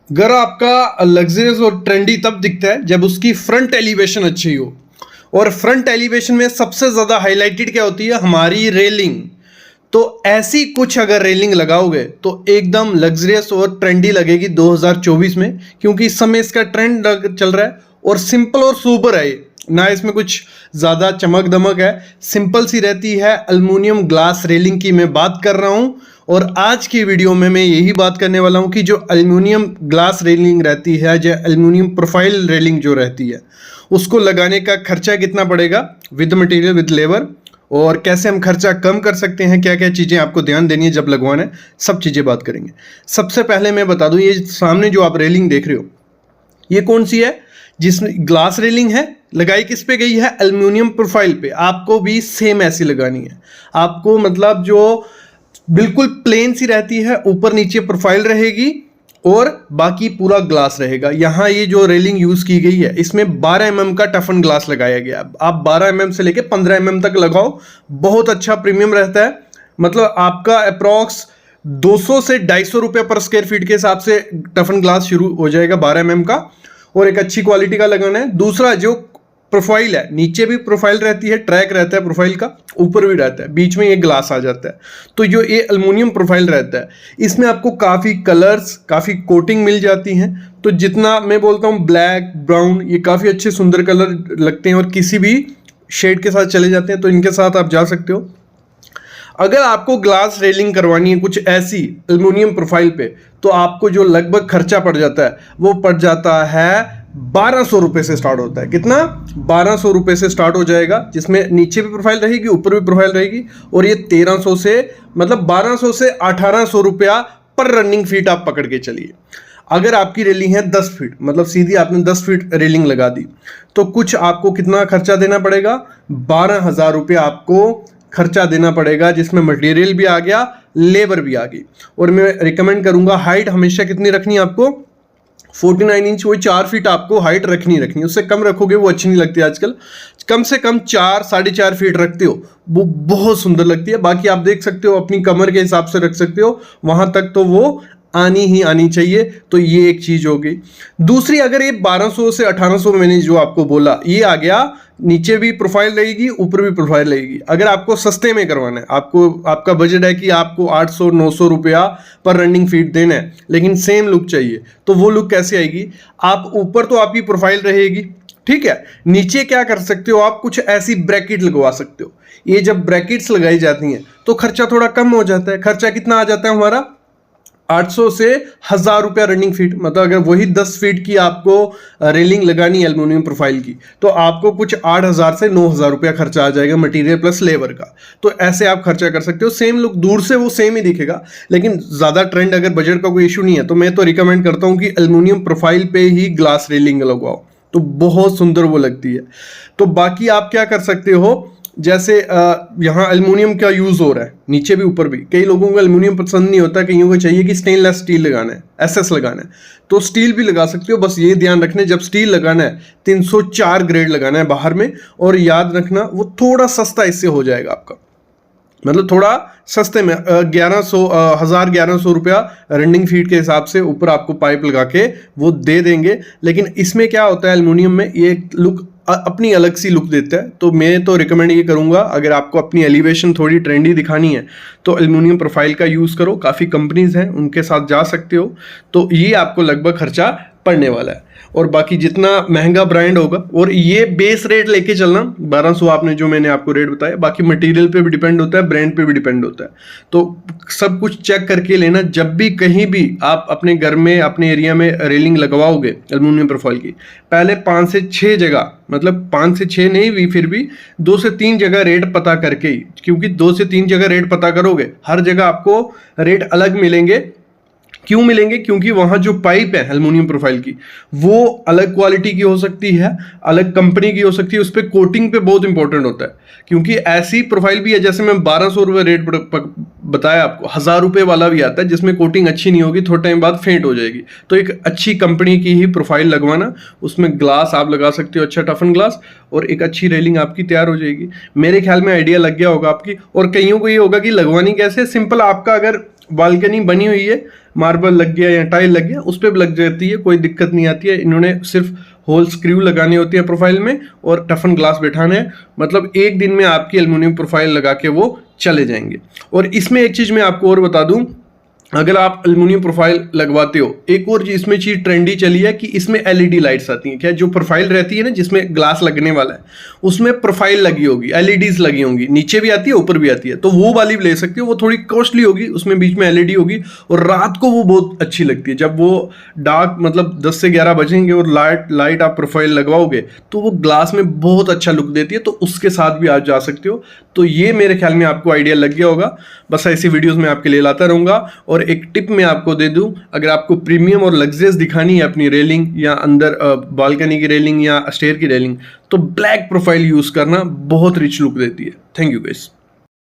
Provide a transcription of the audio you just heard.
घर आपका लग्जरियस और ट्रेंडी तब दिखता है जब उसकी फ्रंट एलिवेशन अच्छी हो। और फ्रंट एलिवेशन में सबसे ज़्यादा हाईलाइटेड क्या होती है? हमारी रेलिंग। तो ऐसी कुछ अगर रेलिंग लगाओगे तो एकदम लग्जरियस और ट्रेंडी लगेगी 2024 में, क्योंकि इस समय इसका ट्रेंड चल रहा है और सिंपल और सुपर है ये। ना इसमें कुछ ज़्यादा चमक दमक है, सिंपल सी रहती है। एल्युमिनियम ग्लास रेलिंग की मैं बात कर रहा हूँ और आज की वीडियो में मैं यही बात करने वाला हूँ कि जो एल्युमिनियम ग्लास रेलिंग रहती है, जो एल्युमिनियम प्रोफाइल रेलिंग जो रहती है, उसको लगाने का खर्चा कितना पड़ेगा विद मटेरियल विद लेबर, और कैसे हम खर्चा कम कर सकते हैं, क्या क्या चीज़ें आपको ध्यान देनी है जब लगवाना है, सब चीज़ें बात करेंगे। सबसे पहले मैं बता दूं, ये सामने जो आप रेलिंग देख रहे हो ये कौन सी है? जिसमें ग्लास रेलिंग है, लगाई किस पे गई है? एल्युमिनियम प्रोफाइल पे। आपको भी सेम ऐसी लगानी है। आपको मतलब जो बिल्कुल प्लेन सी रहती है, ऊपर नीचे प्रोफाइल रहेगी और बाकी पूरा ग्लास रहेगा। यहाँ ये जो रेलिंग यूज की गई है इसमें 12 mm का टफन ग्लास लगाया गया है। आप 12 mm से लेके 15 mm तक लगाओ, बहुत अच्छा प्रीमियम रहता है। मतलब आपका अप्रॉक्स 200 से 250 रुपये पर स्क्वायर फीट के हिसाब से टफन ग्लास शुरू हो जाएगा 12 mm का, और एक अच्छी क्वालिटी का लगाना है। दूसरा जो प्रोफाइल है, नीचे भी प्रोफाइल रहती है, ट्रैक रहता है प्रोफाइल का, ऊपर भी रहता है, बीच में ये ग्लास आ जाता है। तो जो ये एल्युमिनियम प्रोफाइल रहता है इसमें आपको काफ़ी कलर्स, काफ़ी कोटिंग मिल जाती हैं। तो जितना मैं बोलता हूँ ब्लैक, ब्राउन, ये काफ़ी अच्छे सुंदर कलर लगते हैं और किसी भी शेड के साथ चले जाते हैं, तो इनके साथ आप जा सकते हो। अगर आपको ग्लास रेलिंग करवानी है कुछ ऐसी एल्युमिनियम प्रोफाइल पे, तो आपको जो लगभग खर्चा पड़ जाता है वो पड़ जाता है 1200 रुपये से स्टार्ट होता है। कितना? 1200 रुपये से स्टार्ट हो जाएगा, जिसमें नीचे भी प्रोफाइल रहेगी, ऊपर भी प्रोफाइल रहेगी। और ये 1300 से मतलब 1200 से 1800 रुपया पर रनिंग फीट आप पकड़ के चलिए। अगर आपकी रेलिंग है 10 फीट, मतलब सीधी आपने 10 फीट रेलिंग लगा दी, तो कुछ आपको कितना खर्चा देना पड़ेगा? 12,000 रुपये आपको खर्चा देना पड़ेगा, जिसमें मटेरियल भी आ गया, लेबर भी आ गई। और मैं रिकमेंड करूंगा हाइट हमेशा कितनी रखनी है आपको? 49 इंच, वही 4 फीट आपको हाइट रखनी। उससे कम रखोगे वो अच्छी नहीं लगती आजकल। कम से कम 4 साढ़े 4 फीट रखते हो वो बहुत सुंदर लगती है। बाकी आप देख सकते हो अपनी कमर के हिसाब से रख सकते हो, वहां तक तो वो आनी ही आनी चाहिए। तो ये एक चीज हो गई। दूसरी, अगर ये 1200 से 1800 मैंने जो आपको बोला ये आ गया, नीचे भी प्रोफाइल रहेगी, ऊपर भी प्रोफाइल रहेगी। अगर आपको सस्ते में करवाना है, आपका बजट है कि आपको 800-900 रुपया पर रनिंग फीट देना है, लेकिन सेम लुक चाहिए, तो वो लुक कैसे आएगी? आप ऊपर तो आपकी प्रोफाइल रहेगी, ठीक है, नीचे क्या कर सकते हो आप? कुछ ऐसी ब्रैकेट लगवा सकते हो। ये जब ब्रैकेट्स लगाई जाती हैं तो खर्चा थोड़ा कम हो जाता है। खर्चा कितना आ जाता है हमारा? 800 से 1000 रुपया रनिंग फीट। मतलब अगर वही 10 फीट की आपको रेलिंग लगानी है एल्युमिनियम प्रोफाइल की, तो आपको कुछ 8000 से 9000 रुपया खर्चा आ जाएगा मटेरियल प्लस लेबर का। तो ऐसे आप खर्चा कर सकते हो। सेम लुक दूर से वो सेम ही दिखेगा, लेकिन ज़्यादा ट्रेंड अगर बजट का कोई इशू नहीं है तो मैं तो रिकमेंड करता हूँ कि एल्युमिनियम प्रोफाइल पे ही ग्लास रेलिंग लगवाओ, तो बहुत सुंदर वो लगती है। तो बाकी आप क्या कर सकते हो, जैसे यहाँ एल्युमिनियम का यूज हो रहा है नीचे भी ऊपर भी। कई लोगों को एल्युमिनियम पसंद नहीं होता, कईयों को चाहिए कि स्टेनलेस स्टील लगाना है, एसएस लगाना है, तो स्टील भी लगा सकते हो। बस ये ध्यान रखना, जब स्टील लगाना है 304 ग्रेड लगाना है बाहर में, और याद रखना वो थोड़ा सस्ता इससे हो जाएगा आपका, मतलब थोड़ा सस्ते में 1100 रुपया रनिंग फीट के हिसाब से ऊपर आपको पाइप लगा के वो दे देंगे। लेकिन इसमें क्या होता है, एल्युमिनियम में ये लुक अपनी अलग सी लुक देता है। तो मैं तो रिकमेंड ये करूंगा, अगर आपको अपनी एलिवेशन थोड़ी ट्रेंडी दिखानी है तो एल्युमिनियम प्रोफाइल का यूज़ करो। काफ़ी कंपनीज हैं, उनके साथ जा सकते हो। तो ये आपको लगभग खर्चा पड़ने वाला है। और बाकी जितना महंगा ब्रांड होगा, और ये बेस रेट लेके चलना 1200 आपने जो मैंने आपको रेट बताया, बाकी मटेरियल पे भी डिपेंड होता है, ब्रांड पे भी डिपेंड होता है। तो सब कुछ चेक करके लेना। जब भी कहीं भी आप अपने घर में, अपने एरिया में रेलिंग लगवाओगे एल्युमिनियम प्रोफाइल की, पहले 5 से 6 जगह, मतलब 5 से 6 नहीं भी, फिर भी 2 से 3 जगह रेट पता करके ही, क्योंकि 2 से 3 जगह रेट पता करोगे, हर जगह आपको रेट अलग मिलेंगे। क्यों मिलेंगे? क्योंकि वहां जो पाइप है एल्युमिनियम प्रोफाइल की वो अलग क्वालिटी की हो सकती है, अलग कंपनी की हो सकती है, उस पर कोटिंग पे बहुत इंपॉर्टेंट होता है। क्योंकि ऐसी प्रोफाइल भी है, जैसे मैं 1200 रुपये रेट बताया आपको, 1000 रुपये वाला भी आता है जिसमें कोटिंग अच्छी नहीं होगी, थोड़े टाइम बाद फेंट हो जाएगी। तो एक अच्छी कंपनी की ही प्रोफाइल लगवाना, उसमें ग्लास आप लगा सकते हो, अच्छा टफन ग्लास, और एक अच्छी रेलिंग आपकी तैयार हो जाएगी। मेरे ख्याल में आइडिया लग गया होगा आपकी। और कईयों को ये होगा कि लगवानी कैसे? सिंपल, आपका अगर बालकनी बनी हुई है, मार्बल लग गया या टाइल लग गया उस पर भी लग जाती है, कोई दिक्कत नहीं आती है। इन्होंने सिर्फ होल स्क्रू लगानी होती है प्रोफाइल में और टफन ग्लास बैठाना है, मतलब एक दिन में आपकी एल्युमिनियम प्रोफाइल लगा के वो चले जाएंगे। और इसमें एक चीज़ मैं आपको और बता दूं, अगर आप एल्युमिनियम प्रोफाइल लगवाते हो, एक और इसमें चीज़ ट्रेंडी चली है कि इसमें एलईडी लाइट्स आती हैं। क्या जो प्रोफाइल रहती है ना जिसमें ग्लास लगने वाला है, उसमें प्रोफाइल लगी होगी, एलईडीज लगी होंगी, नीचे भी आती है ऊपर भी आती है, तो वो वाली ले सकते हो। वो थोड़ी कॉस्टली होगी, उसमें बीच में एलईडी होगी और रात को वो बहुत अच्छी लगती है। जब वो डार्क मतलब 10 से 11 बजेंगे और लाइट आप प्रोफाइल लगवाओगे तो वो ग्लास में बहुत अच्छा लुक देती है, तो उसके साथ भी आप जा सकते हो। तो ये मेरे ख्याल में आपको आइडिया लग गया होगा। बस ऐसी वीडियोस मैं आपके लिए लाता रहूँगा। और एक टिप मैं आपको दे दूं, अगर आपको प्रीमियम और लग्जरियस दिखानी है अपनी रेलिंग या अंदर बालकनी की रेलिंग या स्टेयर की रेलिंग, तो ब्लैक प्रोफाइल यूज़ करना बहुत रिच लुक देती है। Thank you guys.